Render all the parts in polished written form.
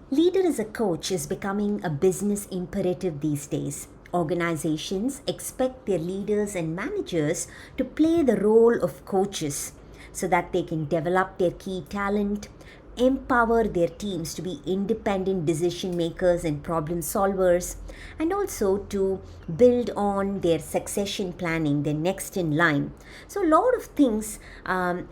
Leader as a coach is becoming a business imperative these days. Organizations expect their leaders and managers to play the role of coaches so that they can develop their key talent, empower their teams to be independent decision makers and problem solvers, and also to build on their succession planning, their next in line. So a lot of things can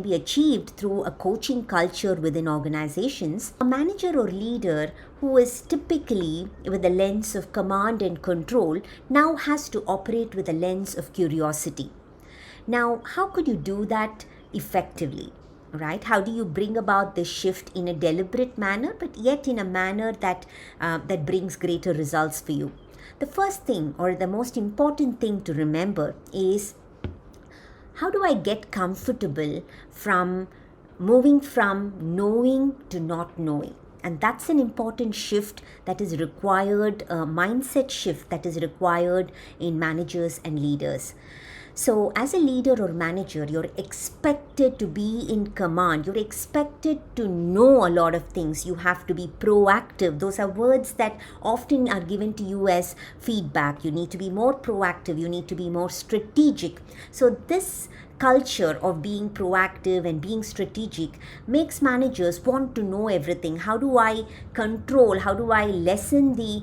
be achieved through a coaching culture within organizations. A manager or leader who is typically with a lens of command and control now has to operate with a lens of curiosity. Now, how could you do that effectively? Right? How do you bring about this shift in a deliberate manner, but yet in a manner that brings greater results for you? The first thing, or the most important thing to remember, is how do I get comfortable from moving from knowing to not knowing? And that's an important shift that is required, a mindset shift that is required in managers and leaders. So, as a leader or manager, you're expected to be in command. You're expected to know a lot of things. You have to be proactive. Those are words that often are given to you as feedback. You need to be more proactive. You need to be more strategic. So, this culture of being proactive and being strategic makes managers want to know everything. How do I control? How do I lessen the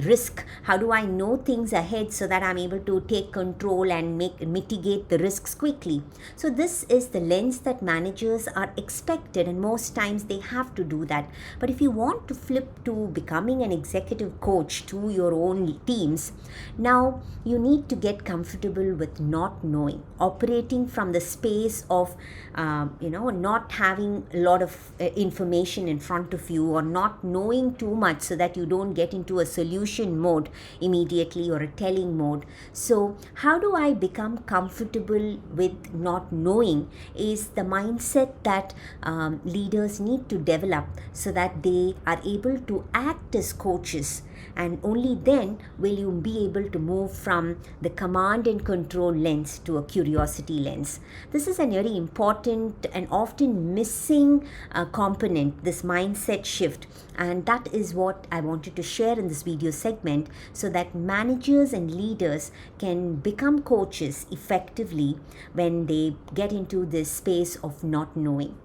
risk? How do I know things ahead so that I'm able to take control and mitigate the risks quickly? So this is the lens that managers are expected, and most times they have to do that. But if you want to flip to becoming an executive coach to your own teams, now you need to get comfortable with not knowing, operating from the space of not having a lot of information in front of you, or not knowing too much so that you don't get into a solution mode immediately or a telling mode. So how do I become comfortable with not knowing is the mindset that leaders need to develop so that they are able to act as coaches, and only then will you be able to move from the command and control lens to a curiosity lens. This is a very important and often missing component, this mindset shift, and that is what I wanted to share in this video segment so that managers and leaders can become coaches effectively when they get into this space of not knowing.